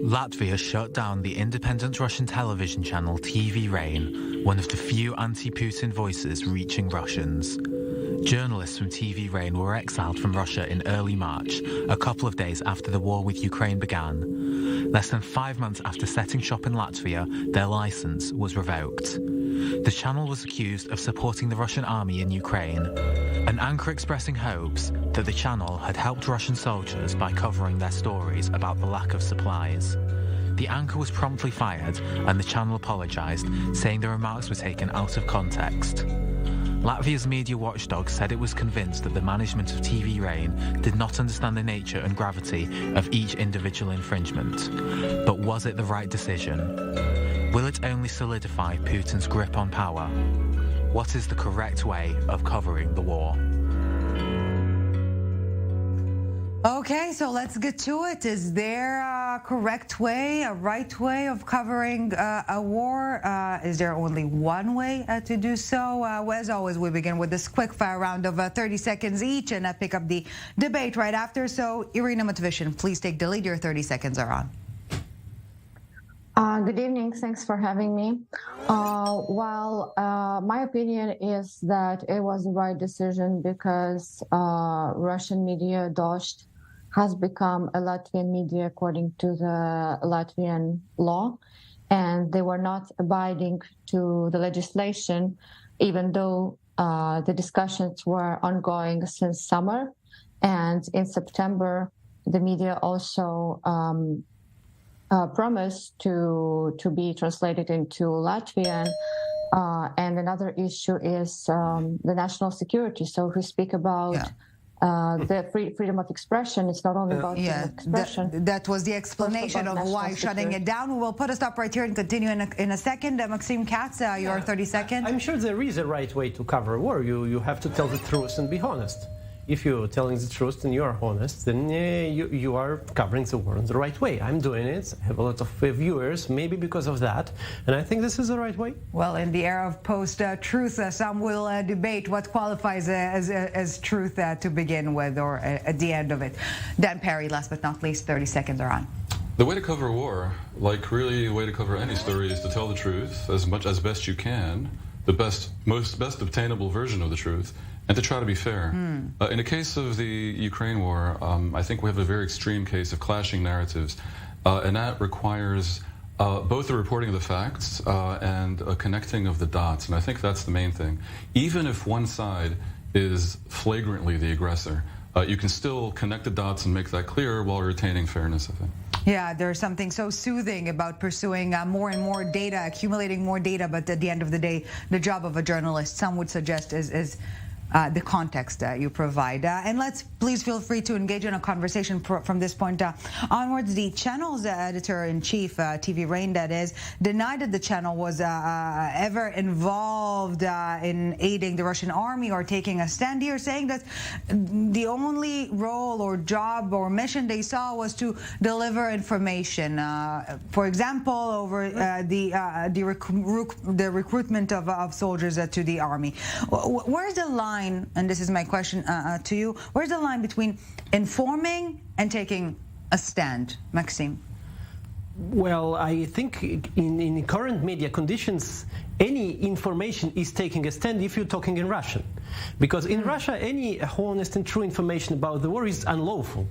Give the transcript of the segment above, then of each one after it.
Latvia shut down the independent Russian television channel TV Rain, one of the few anti-Putin voices reaching Russians. Journalists from TV Rain were exiled from Russia in early March, a couple of days after the war with Ukraine began. Less than 5 months after setting shop in Latvia, their license was revoked. The channel was accused of supporting the Russian army in Ukraine, an anchor expressing hopes that the channel had helped Russian soldiers by covering their stories about the lack of supplies. The anchor was promptly fired and the channel apologised, saying the remarks were taken out of context. Latvia's media watchdog said it was convinced that the management of TV Rain did not understand the nature and gravity of each individual infringement. But was it the right decision? Will it only solidify Putin's grip on power? What is the correct way of covering the war? Okay, so let's get to it. Is there a correct way, a right way of covering a war? Is there only one way to do so? As always, we begin with this quick fire round of 30 seconds each and pick up the debate right after. So, Iryna, Matviyishyn, please take the lead. Your 30 seconds are on. Good evening. Thanks for having me. My opinion is that it was the right decision because Russian media, Dost, has become a Latvian media according to the Latvian law, and they were not abiding to the legislation, even though the discussions were ongoing since summer. And in September, the media also promised to be translated into Latvian. And another issue is the national security. So if we speak about the freedom of expression, it's not only about freedom of expression. That was the explanation of why shutting it down. We will put a stop right here and continue in a second. Maxim Katz, your 30 seconds. I'm sure there is a right way to cover a war. You have to tell the truth and be honest. If you're telling the truth and you are honest, then you are covering the war in the right way. I'm doing it. I have a lot of viewers, maybe because of that. And I think this is the right way. Well, in the era of post-truth, some will debate what qualifies as truth to begin with or at the end of it. Dan Perry, last but not least, 30 seconds are on. The way to cover a war, like really the way to cover any story, is to tell the truth as best you can, the best obtainable version of the truth, and to try to be fair. In the case of the Ukraine war, I think we have a very extreme case of clashing narratives, and that requires both the reporting of the facts and a connecting of the dots, and I think that's the main thing. Even if one side is flagrantly the aggressor, you can still connect the dots and make that clear while retaining fairness, I think. Yeah, there's something so soothing about pursuing more and more data, accumulating more data, but at the end of the day, the job of a journalist, some would suggest, is the context you provide. And please feel free to engage in a conversation from this point onwards. The channel's editor-in-chief, TV Rain that is, denied that the channel was ever involved in aiding the Russian army or taking a stand here, saying that the only role or job or mission they saw was to deliver information. For example, over the recruitment of soldiers to the army. Where's the line? And this is my question to you. Where's the line between informing and taking a stand, Maxim? Well, I think in current media conditions, any information is taking a stand if you're talking in Russian. Because in Russia, any honest and true information about the war is unlawful.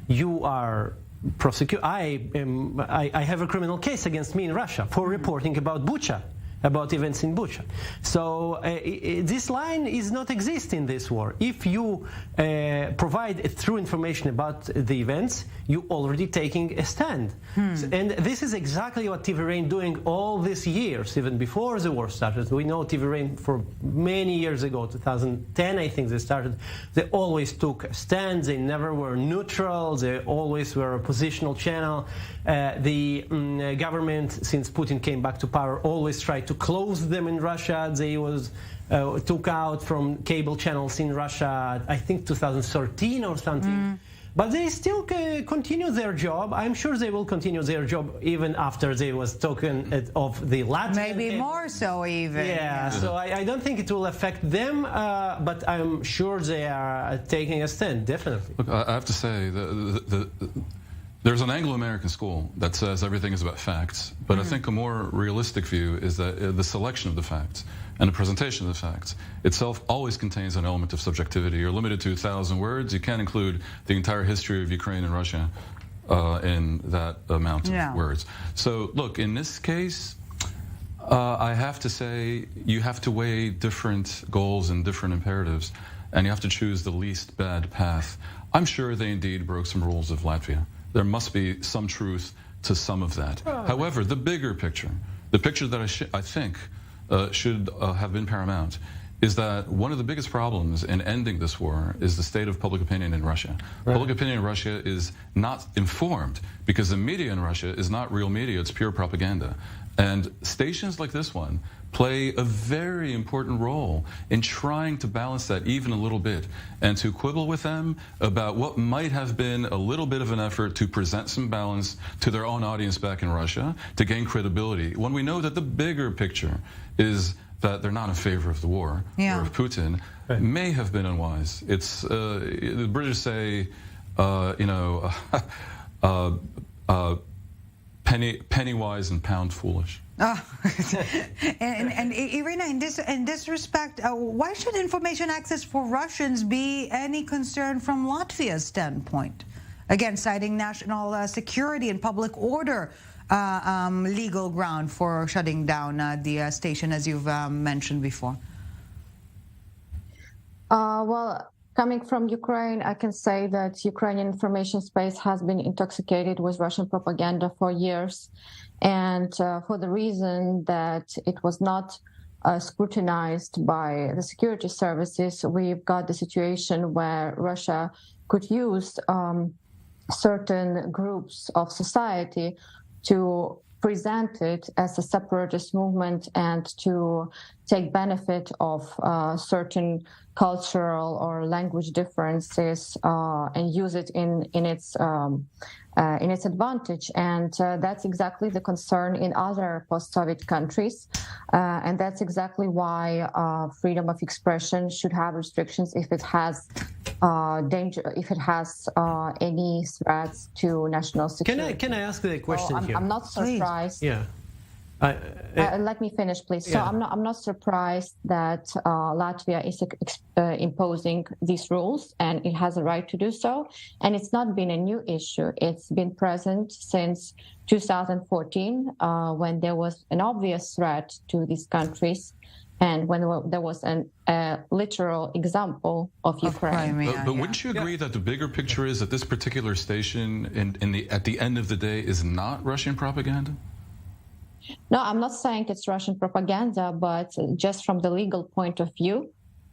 You are prosecuted. I have a criminal case against me in Russia for reporting about Bucha, about events in Bucha. So this line is not exist in this war. If you provide true information about the events, you already taking a stand. And this is exactly what TV Rain doing all these years, even before the war started. We know TV Rain for many years ago, 2010 I think they started. They always took a stand. They never were neutral. They always were a positional channel. The government, since Putin came back to power, always tried to close them in Russia. They was took out from cable channels in Russia, I think 2013 or something. But they still continue their job. I'm sure they will continue their job even after they was taken of the Latvian. Maybe more so even. Yeah, so I don't think it will affect them, but I'm sure they are taking a stand, definitely. Look, I have to say, There's an Anglo-American school that says everything is about facts, but I think a more realistic view is that the selection of the facts and the presentation of the facts itself always contains an element of subjectivity. You're limited to 1,000 words. You can't include the entire history of Ukraine and Russia in that amount of words. So, look, in this case, I have to say you have to weigh different goals and different imperatives, and you have to choose the least bad path. I'm sure they indeed broke some rules of Latvia. There must be some truth to some of that. However, the bigger picture, the picture that I think should have been paramount, is that one of the biggest problems in ending this war is the state of public opinion in Russia. Right. Public opinion in Russia is not informed because the media in Russia is not real media, it's pure propaganda. And stations like this one play a very important role in trying to balance that even a little bit, and to quibble with them about what might have been a little bit of an effort to present some balance to their own audience back in Russia, to gain credibility, when we know that the bigger picture is that they're not in favor of the war or of Putin, may have been unwise. It's the British say, penny wise and pound foolish. And Iryna, in this respect, why should information access for Russians be any concern from Latvia's standpoint? Again, citing national security and public order legal ground for shutting down the station, as you've mentioned before. Well, coming from Ukraine, I can say that Ukrainian information space has been intoxicated with Russian propaganda for years, and for the reason that it was not scrutinized by the security services, we've got the situation where Russia could use certain groups of society to present it as a separatist movement and to take benefit of certain cultural or language differences and use it in its advantage. And that's exactly the concern in other post-Soviet countries. And that's exactly why freedom of expression should have restrictions if it has any threats to national security. Can I ask the question here? I'm not surprised. Please. Let me finish, please. So I'm not surprised that Latvia is imposing these rules, and it has a right to do so. And it's not been a new issue. It's been present since 2014, when there was an obvious threat to these countries, and when there was a literal example of Ukraine. But wouldn't you agree that the bigger picture is that this particular station, at the end of the day, is not Russian propaganda? No, I'm not saying it's Russian propaganda, but just from the legal point of view,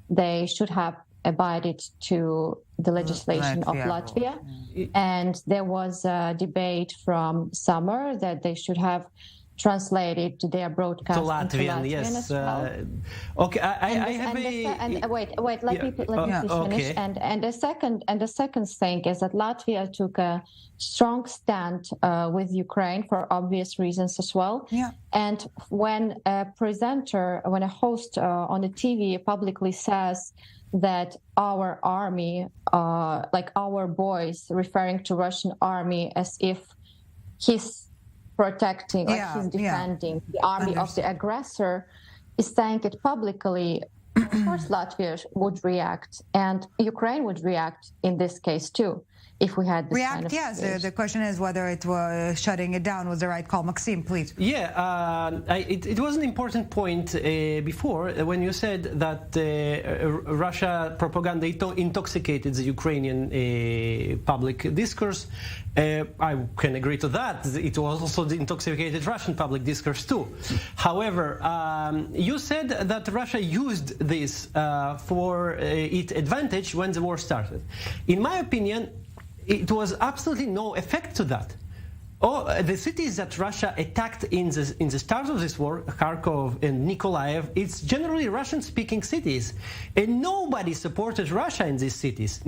they should have abided to the legislation of Latvia. And there was a debate from summer that they should have translated their broadcast to Latvian, yes. As well. Okay, wait, let me finish. And the second thing is that Latvia took a strong stand with Ukraine for obvious reasons as well. Yeah. And when a host on the TV publicly says that our army, like our boys, referring to Russian army as if he's protecting, like he's defending the army of the aggressor, is saying it publicly, of course Latvia would react, and Ukraine would react in this case too, if we had this kind of situation. The question is whether it was shutting it down was the right call. Maxim, please. It was an important point before when you said that Russia propaganda intoxicated the Ukrainian public discourse. I can agree to that. It was also the intoxicated Russian public discourse too. However, you said that Russia used this for its advantage when the war started. In my opinion, it was absolutely no effect to that. The cities that Russia attacked in the start of this war, Kharkov and Nikolaev, it's generally Russian-speaking cities, and nobody supported Russia in these cities.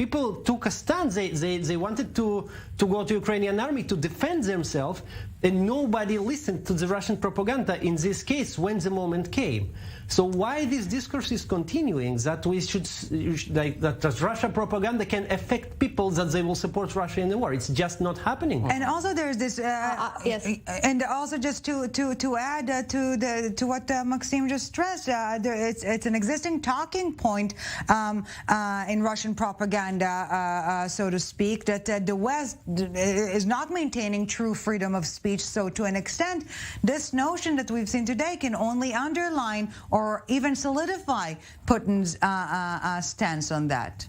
People took a stand. They wanted to go to Ukrainian army to defend themselves, And nobody listened to the Russian propaganda in this case when the moment came. So why this discourse is continuing that we should that Russia propaganda can affect people that they will support Russia in the war? It's just not happening. And also there's this yes. And also just to add to what Maxim just stressed, it's an existing talking point in Russian propaganda, so to speak, that the West is not maintaining true freedom of speech. So to an extent, this notion that we've seen today can only underline or even solidify Putin's stance on that.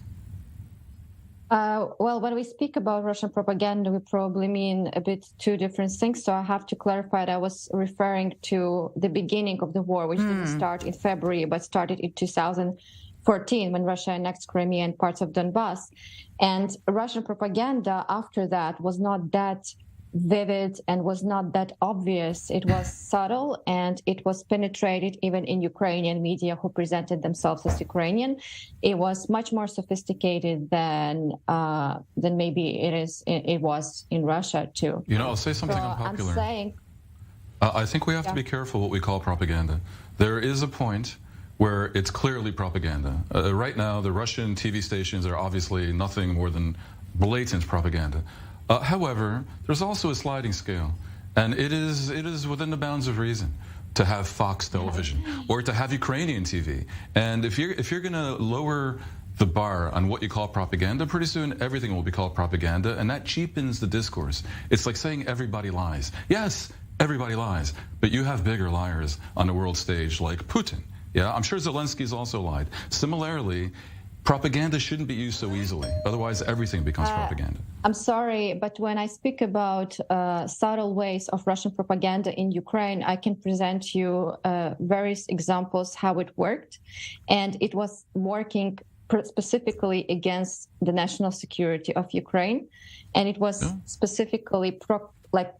Well, when we speak about Russian propaganda, we probably mean a bit two different things. So I have to clarify that I was referring to the beginning of the war, which didn't start in February, but started in 2014 when Russia annexed Crimea and parts of Donbass. And Russian propaganda after that was not that vivid and was not that obvious. It was subtle, and it was penetrated even in Ukrainian media who presented themselves as Ukrainian. It was much more sophisticated than maybe it was in Russia too. You know, I'll say something unpopular. I'm saying, I think we have to be careful what we call propaganda. There is a point where it's clearly propaganda. Right now, the Russian TV stations are obviously nothing more than blatant propaganda. However, there's also a sliding scale, and it is within the bounds of reason to have Fox television or to have Ukrainian TV. And if you're going to lower the bar on what you call propaganda, pretty soon everything will be called propaganda, and that cheapens the discourse. It's like saying everybody lies. Yes, everybody lies, but you have bigger liars on the world stage like Putin. Yeah, I'm sure Zelensky's also lied. Similarly, propaganda shouldn't be used so easily. Otherwise, everything becomes propaganda. I'm sorry, but when I speak about subtle ways of Russian propaganda in Ukraine, I can present you various examples how it worked. And it was working specifically against the national security of Ukraine. And it was specifically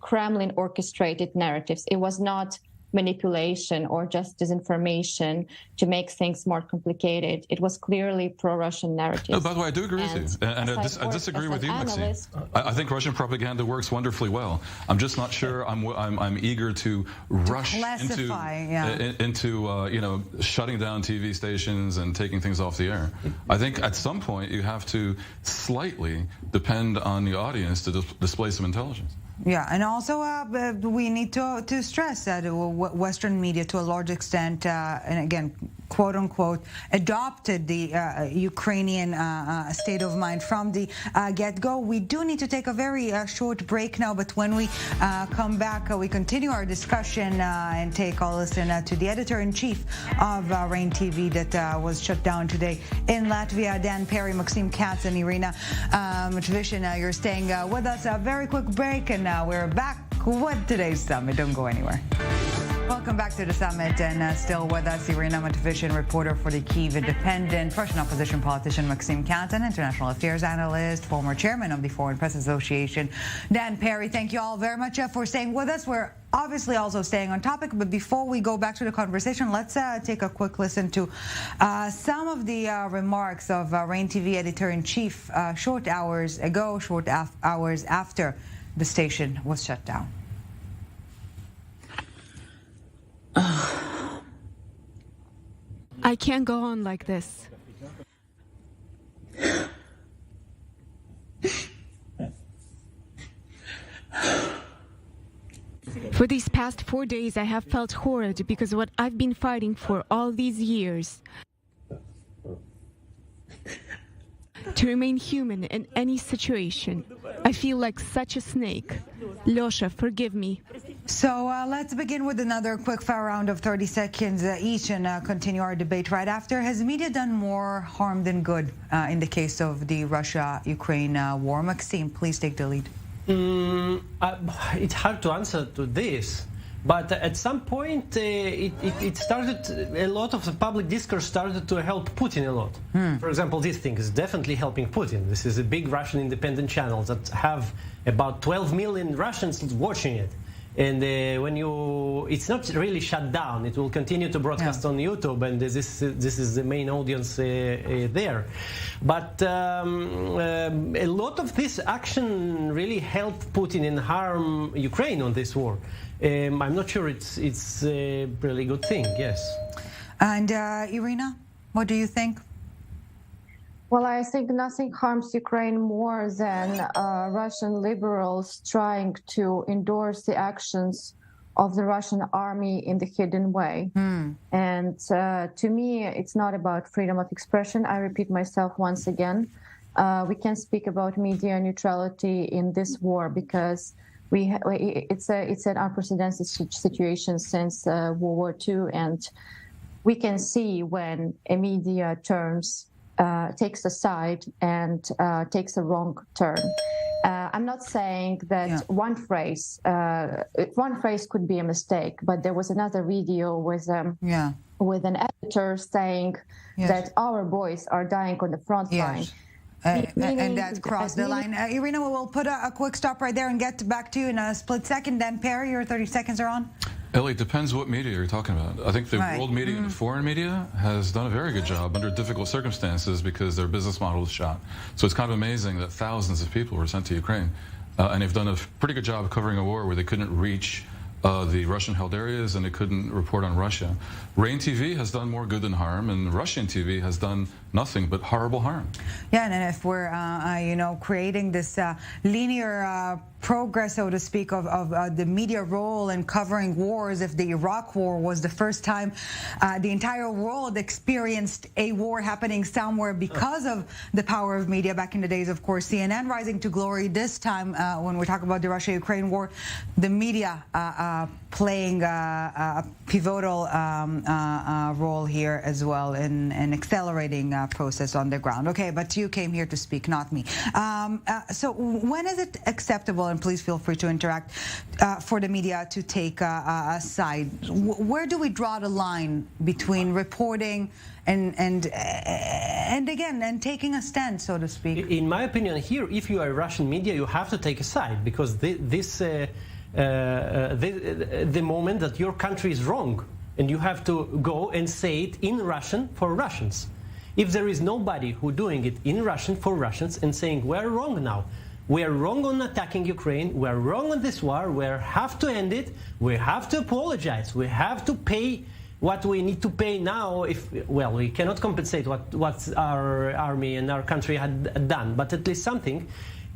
Kremlin orchestrated narratives. It was not manipulation or just disinformation to make things more complicated. It was clearly pro-Russian narratives. No, by the way, I do agree with you. And I disagree with you, Maxim. I think Russian propaganda works wonderfully well. I'm just not sure I'm eager to rush into you know, shutting down TV stations and taking things off the air. I think at some point you have to slightly depend on the audience to display some intelligence. Yeah, and also we need to stress that Western media, to a large extent, and again, quote unquote, adopted the Ukrainian state of mind from the get-go. We do need to take a very short break now, but when we come back, we continue our discussion and take a listen to the editor-in-chief of Rain TV that was shut down today in Latvia, Dan Perry, Maxim Katz, and Iryna Matviyishyn. You're staying with us. A very quick break, and we're back with today's summit. Don't go anywhere. Welcome back to the summit, and still with us, Iryna Matviyishyn, reporter for the Kyiv Independent, Russian opposition politician Maxim Katz, and international affairs analyst, former chairman of the Foreign Press Association, Dan Perry. Thank you all very much for staying with us. We're obviously also staying on topic, but before we go back to the conversation, let's take a quick listen to some of the remarks of Rain TV editor-in-chief short hours after the station was shut down. I can't go on like this. For these past 4 days, I have felt horrid because of what I've been fighting for all these years. To remain human in any situation. I feel like such a snake. Lyosha, forgive me. So let's begin with another quick fire round of 30 seconds each and continue our debate right after. Has media done more harm than good in the case of the Russia-Ukraine war? Maxim, please take the lead. It's hard to answer to this. But at some point, it started, a lot of the public discourse started to help Putin a lot. For example, this thing is definitely helping Putin. This is a big Russian independent channel that have about 12 million Russians watching it. And when it's not really shut down. It will continue to broadcast on YouTube, and this is the main audience there. But a lot of this action really helped Putin and harm Ukraine on this war. I'm not sure it's a really good thing. Yes. And Iryna, what do you think? Well, I think nothing harms Ukraine more than Russian liberals trying to endorse the actions of the Russian army in the hidden way. And to me, it's not about freedom of expression. I repeat myself once again. We can speak about media neutrality in this war because it's an unprecedented situation since World War II, and we can see when a media takes a side and takes a wrong turn. I'm not saying that one phrase could be a mistake, but there was another video with an editor saying that our boys are dying on the front line. And that crossed the line. Iryna, we'll put a quick stop right there and get back to you in a split second. Then, Perry, your 30 seconds are on. Ellie, it depends what media you're talking about. I think the world media and the foreign media has done a very good job under difficult circumstances because their business model is shot. So it's kind of amazing that thousands of people were sent to Ukraine. And they've done a pretty good job of covering a war where they couldn't reach the Russian-held areas and they couldn't report on Russia. Rain TV has done more good than harm, and Russian TV has done nothing but horrible harm. Yeah, and if we're, creating this linear progress, so to speak, of the media role in covering wars, if the Iraq War was the first time the entire world experienced a war happening somewhere because of the power of media back in the days, of course, CNN rising to glory. This time, when we talk about the Russia-Ukraine war, the media playing a pivotal role here as well in accelerating process on the ground. Okay, but you came here to speak, not me. So when is it acceptable, and please feel free to interact, for the media to take a side? Where do we draw the line between reporting and taking a stand, so to speak? In my opinion, here, if you are Russian media, you have to take a side, because the moment that your country is wrong, and you have to go and say it in Russian for Russians. If there is nobody who doing it in Russian for Russians and saying we're wrong now, we are wrong on attacking Ukraine, we are wrong on this war, we have to end it, we have to apologize, we have to pay what we need to pay now. We cannot compensate what our army and our country had done, but at least something.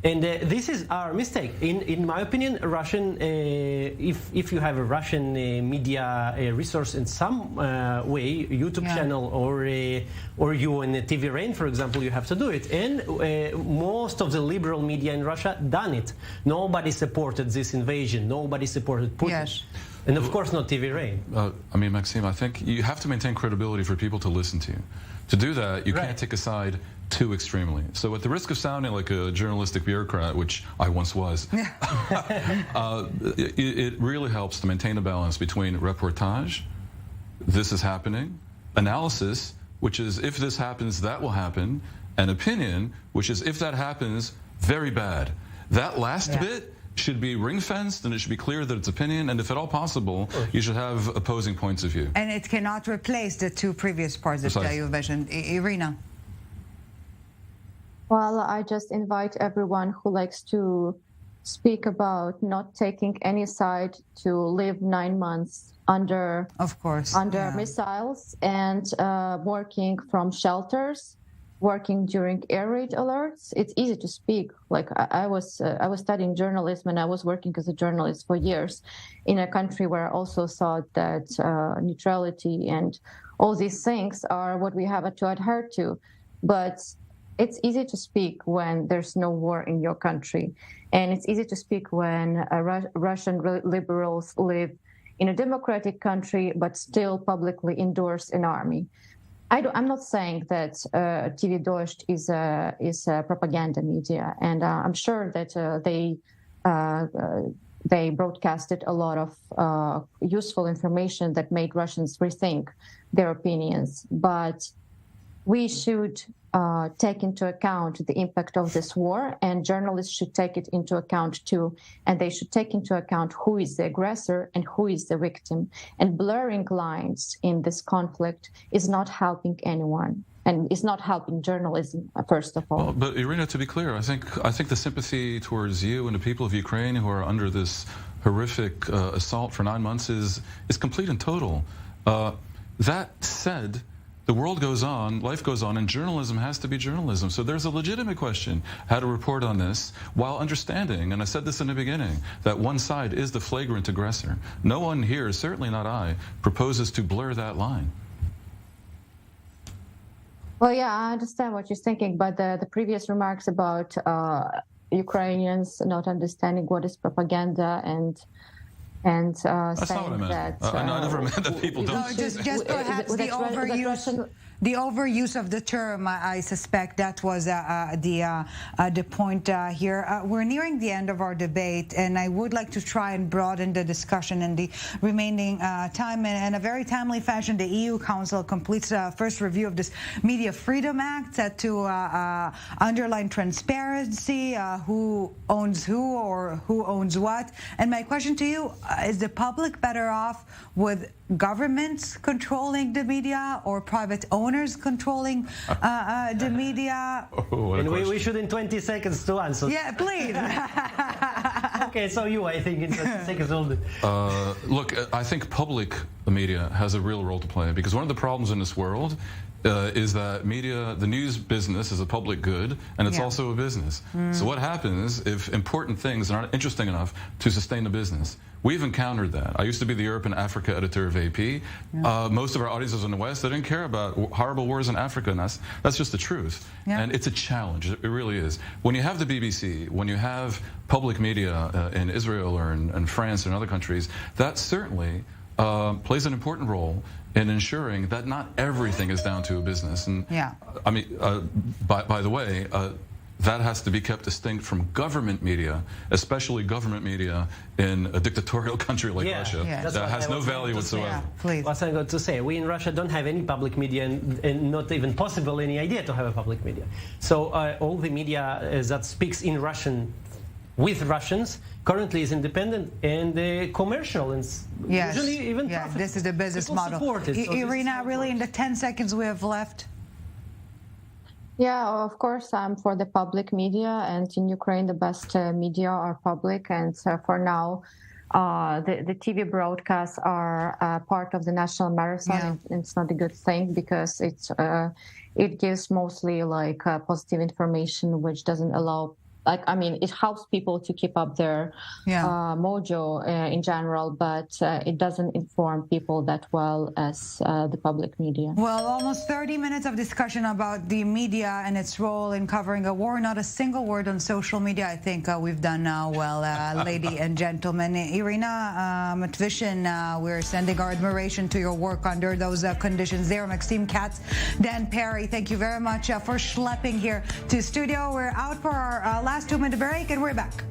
And this is our mistake. In my opinion, Russian, if you have a Russian media resource in some way, YouTube channel or you in TV Rain, for example, you have to do it. And most of the liberal media in Russia done it. Nobody supported this invasion. Nobody supported Putin. Yes. And of course not TV Rain. Maxim, I think you have to maintain credibility for people to listen to you. To do that, you can't take a side too extremely. So at the risk of sounding like a journalistic bureaucrat, which I once was, it really helps to maintain a balance between reportage, this is happening, analysis, which is if this happens, that will happen, and opinion, which is if that happens, very bad. That last bit should be ring-fenced, and it should be clear that it's opinion, and if at all possible, you should have opposing points of view. And it cannot replace the two previous parts that you mentioned. Iryna? Well, I just invite everyone who likes to speak about not taking any side to live 9 months under missiles and working from shelters, working during air raid alerts. It's easy to speak. Like I was studying journalism, and I was working as a journalist for years in a country where I also thought that neutrality and all these things are what we have to adhere to. But it's easy to speak when there's no war in your country. And it's easy to speak when Russian liberals live in a democratic country but still publicly endorse an army. I'm not saying that TV Dost is a propaganda media, and I'm sure that they broadcasted a lot of useful information that made Russians rethink their opinions. But we should take into account the impact of this war, and journalists should take it into account too. And they should take into account who is the aggressor and who is the victim. And blurring lines in this conflict is not helping anyone. And it's not helping journalism, first of all. Well, but Iryna, to be clear, I think the sympathy towards you and the people of Ukraine who are under this horrific assault for 9 months is complete and total. That said, the world goes on, life goes on, and journalism has to be journalism. So there's a legitimate question how to report on this while understanding, and I said this in the beginning, that one side is the flagrant aggressor. No one here, certainly not I, proposes to blur that line. Well, yeah, I understand what you're thinking, but the previous remarks about Ukrainians not understanding what is propaganda and That's saying not what I meant. that I never meant that people don't. No, just perhaps the overuse of the term. I suspect that was the point here. We're nearing the end of our debate, and I would like to try and broaden the discussion in the remaining time. And in a very timely fashion, the EU Council completes first review of this Media Freedom Act to underline transparency, who owns who or who owns what. And my question to you, is the public better off with governments controlling the media or private owners controlling the media? Oh, and we should in 20 seconds to answer. Yeah, please. Okay, so I think in 20 seconds only. Look, I think public media has a real role to play, because one of the problems in this world is that media, the news business, is a public good, and it's also a business. So what happens if important things aren't interesting enough to sustain the business? We've encountered that. I used to be the Europe and Africa editor of AP. Most of our audiences in the West, they didn't care about horrible wars in Africa, and that's just the truth. And it's a challenge. It really is. When you have the BBC, when you have public media in Israel or in France and other countries, that certainly plays an important role in ensuring that not everything is down to a business. And I mean, by the way, that has to be kept distinct from government media, especially government media in a dictatorial country like Russia. That has no value whatsoever. Please. What I got to say, we in Russia don't have any public media, and not even possible any idea to have a public media. So all the media that speaks in Russian with Russians currently is independent and commercial, and usually even profitable. This is the business model. Iryna, really in the 10 seconds we have left. Yeah, of course, I'm for the public media, and in Ukraine, the best media are public. And for now, the TV broadcasts are part of the national marathon. It's not a good thing, because it gives mostly like positive information, which doesn't allow. It helps people to keep up their mojo in general, but it doesn't inform people that well as the public media. Well, almost 30 minutes of discussion about the media and its role in covering a war. Not a single word on social media. I think we've done now well, lady and gentlemen. Iryna, Matviyishyn, we're sending our admiration to your work under those conditions there. Maxim Katz, Dan Perry, thank you very much for schlepping here to studio. We're out for our last 2-minute break, and we're back.